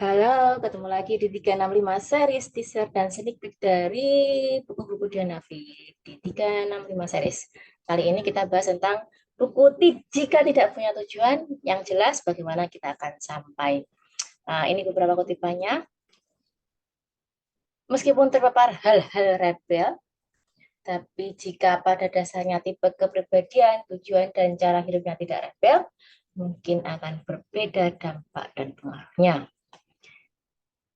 Halo, ketemu lagi di 365 series teaser dan sneak peek dari buku-buku Dianavi di 365 series. Kali ini kita bahas tentang buku jika tidak punya tujuan yang jelas bagaimana kita akan sampai. Nah, ini beberapa kutipannya. Meskipun terpapar hal-hal rebel, tapi jika pada dasarnya tipe kepribadian, tujuan, dan cara hidupnya tidak rebel, mungkin akan berbeda dampak dan pengaruhnya.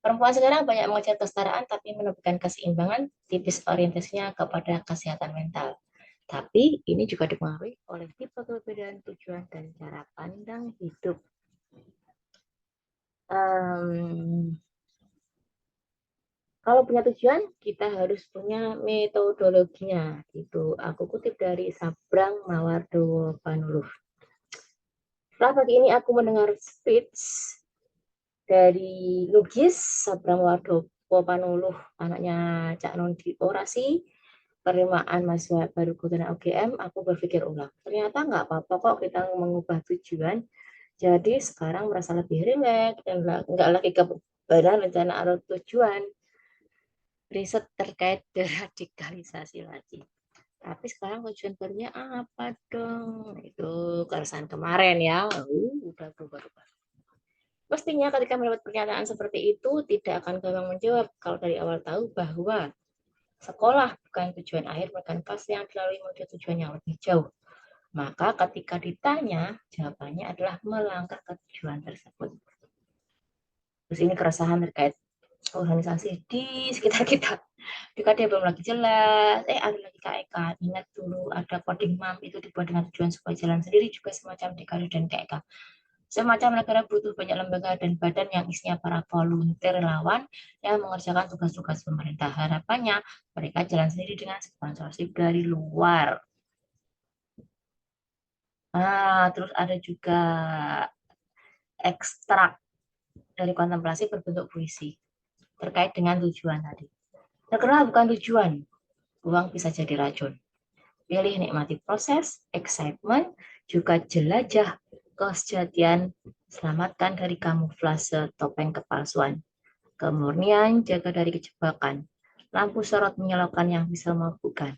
Perempuan sekarang banyak mengejar kesetaraan tapi menemukan keseimbangan, tipis orientasinya kepada kesehatan mental. Tapi ini juga dipengaruhi oleh tipe keberadaan tujuan dan cara pandang hidup. Um, Kalau punya tujuan, kita harus punya metodologinya. Itu aku kutip dari Sabrang Mawardowo Panuluh. Setelah pagi ini aku mendengar speech dari Lugis Sabrang Mawardowo Panuluh, anaknya Cak Non di Orasi, penerimaan mahasiswa baru kebetulan UGM, aku berpikir ulang. Ternyata nggak apa-apa kok kita mengubah tujuan. Jadi sekarang merasa lebih rileks dan nggak lagi kebebanan rencana atau tujuan. Riset terkait deradikalisasi lagi. Tapi sekarang tujuan barunya apa dong? Itu keresahan kemarin ya. Udah berubah-ubah. Mestinya ketika mendapat pernyataan seperti itu tidak akan gampang menjawab kalau dari awal tahu bahwa sekolah bukan tujuan akhir, bukan fase yang dilalui menuju tujuan yang lebih jauh. Maka ketika ditanya, jawabannya adalah melangkah ke tujuan tersebut. Terus ini keresahan terkait organisasi di sekitar kita. Jika dia belum lagi jelas, ada lagi KEK. Ingat dulu ada coding MAM itu dibuat dengan tujuan supaya jalan sendiri juga semacam DKD dan KEK. Semacam negara butuh banyak lembaga dan badan yang isinya para volunteer relawan yang mengerjakan tugas-tugas pemerintah. Harapannya mereka jalan sendiri dengan sponsorship dari luar. Terus ada juga ekstrak dari kontemplasi berbentuk puisi terkait dengan tujuan tadi. Terkenal bukan tujuan, uang bisa jadi racun. Pilih nikmati proses, excitement, juga jelajah kesejatian, selamatkan dari kamuflase topeng kepalsuan. Kemurnian, jaga dari kejebakan. Lampu sorot menyalakan yang bisa memabukkan.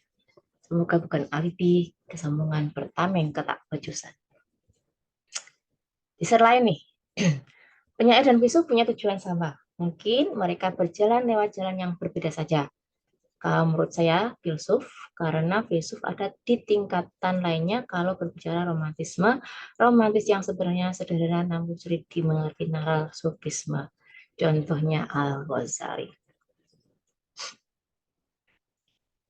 Semoga bukan alibi, kesombongan bertameng ketak bejusan. Di sisi lain nih, penyair dan filsuf punya tujuan sama. Mungkin mereka berjalan lewat jalan yang berbeda saja. Kalau menurut saya, filsuf, karena filsuf ada di tingkatan lainnya kalau berbicara romantisme, romantis yang sebenarnya sederhana namun sulit dimengerti nalar sufisme. Contohnya Al-Ghazali.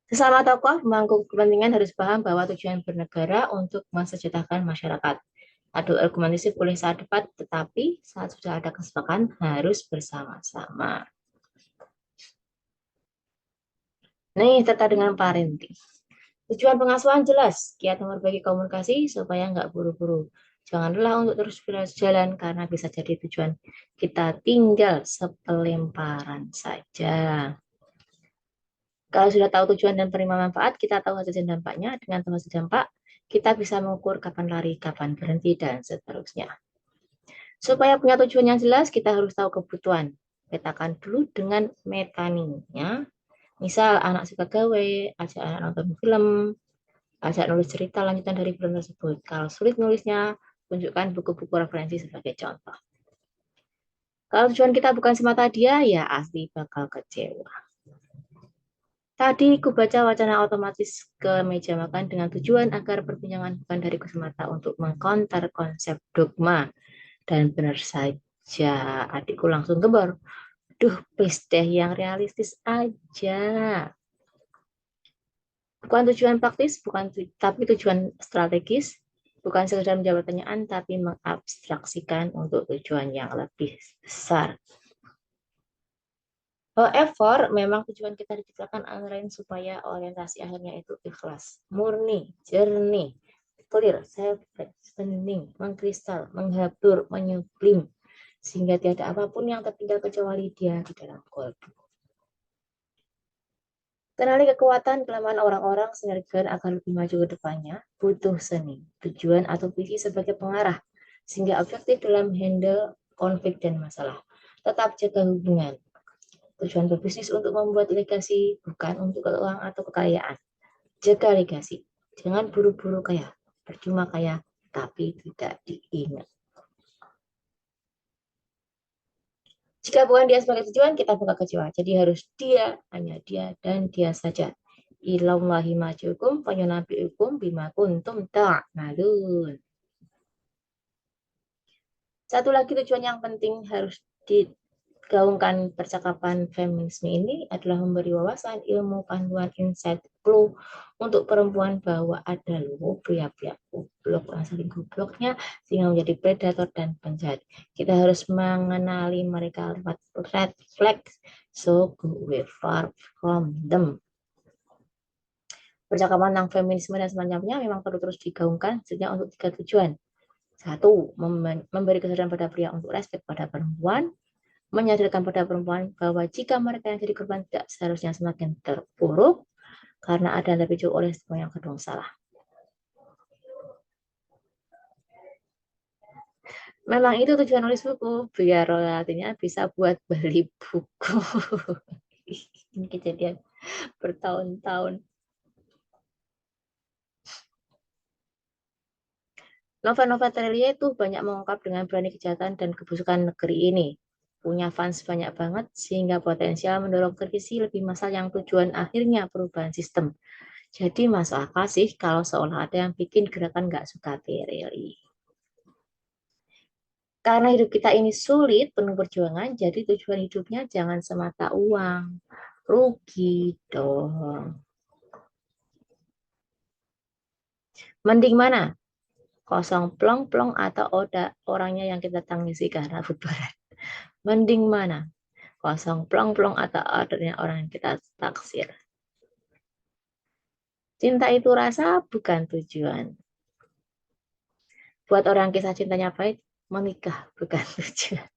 Sesama tokoh pemangku kepentingan harus paham bahwa tujuan bernegara untuk mensejahterakan masyarakat. Adu argumentasi boleh saat debat, tetapi saat sudah ada kesepakatan harus bersama-sama. Nih, tetap dengan parenting. Tujuan pengasuhan jelas, kiat memperbaiki komunikasi supaya nggak buru-buru. Jangan lelah untuk terus berjalan karena bisa jadi tujuan kita tinggal sepelemparan saja. Kalau sudah tahu tujuan dan penerima manfaat, kita tahu hasil dan dampaknya. Dengan tahu hasil dampak, kita bisa mengukur kapan lari, kapan berhenti, dan seterusnya. Supaya punya tujuan yang jelas, kita harus tahu kebutuhan. Petakan dulu dengan mekaniknya. Misal anak suka gawe, ajak anak nonton film, ajak nulis cerita lanjutan dari film tersebut. Kalau sulit nulisnya, tunjukkan buku-buku referensi sebagai contoh. Kalau tujuan kita bukan semata dia, ya asli bakal kecewa. Tadi ku baca wacana otomatis ke meja makan dengan tujuan agar perbincangan bukan dariku semata untuk mengkonter konsep dogma. Dan benar saja, adikku langsung gembar. Duh, please deh yang realistis aja. Bukan tujuan praktis, tapi tujuan strategis. Bukan sekedar menjawab pertanyaan, tapi mengabstraksikan untuk tujuan yang lebih besar. However, memang tujuan kita diciptakan antara lain supaya orientasi akhirnya itu ikhlas, murni, jernih, clear, self-reflex, bening, mengkristal, menghabur, menyublim, sehingga tiada apapun yang tertinggal kecuali dia di dalam kolbu. Kenali kekuatan kelemahan orang-orang sinergikan agar lebih maju ke depannya, butuh seni, tujuan atau visi sebagai pengarah, sehingga objektif dalam handle konflik dan masalah. Tetap jaga hubungan. Tujuan berbisnis untuk membuat legasi, bukan untuk uang atau kekayaan. Jaga legasi. Jangan buru-buru kaya. Percuma kaya, tapi tidak diingat. Jika bukan dia sebagai tujuan, kita bakal kecewa. Jadi harus dia, hanya dia, dan dia saja. Ilallahi majukum, fayunabiukum bima kuntum ta'malun. Satu lagi tujuan yang penting harus digaungkan percakapan feminisme ini adalah memberi wawasan, ilmu, panduan, insight, clue untuk perempuan bahwa ada loh pria-pria goblok, yang saling gobloknya sehingga menjadi predator dan penjahat. Kita harus mengenali mereka lewat red flags, so go we far from them. Percakapan tentang feminisme dan semacamnya memang perlu terus digaungkan sejak untuk 3 tujuan. Satu, memberi kesadaran pada pria untuk respect pada perempuan, menyadarkan pada perempuan bahwa jika mereka yang jadi korban tidak seharusnya semakin terpuruk karena ada yang terpicu oleh semua yang kedua salah. Memang itu tujuan nulis buku, biar royaltinya bisa buat beli buku. Ini kejadian bertahun-tahun. Nova-Nova Terelie itu banyak mengungkap dengan berani kejahatan dan kebusukan negeri ini. Punya fans banyak banget sehingga potensial mendorong kritisi lebih masal yang tujuan akhirnya perubahan sistem. Jadi masuk akal sih kalau seolah ada yang bikin gerakan nggak suka Terelie. Karena hidup kita ini sulit, penuh perjuangan, jadi tujuan hidupnya jangan semata uang. Rugi dong. Mending mana? Kosong plong-plong atau orangnya yang kita tangisi karena bubaran. Mending mana? Kosong plong-plong atau ordernya orang yang kita taksir. Cinta itu rasa, bukan tujuan. Buat orang kisah cintanya pahit, menikah bukan tujuan.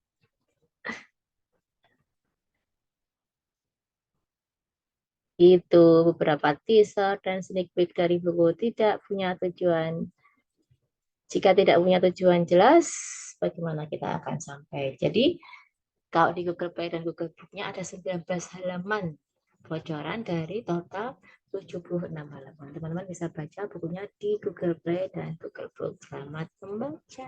Itu beberapa teaser dan sneak peek dari buku tidak punya tujuan. Jika tidak punya tujuan jelas, bagaimana kita akan sampai. Jadi, kalau di Google Play dan Google Book-nya ada 19 halaman bocoran dari total 76 halaman. Teman-teman bisa baca bukunya di Google Play dan Google Book. Selamat membaca.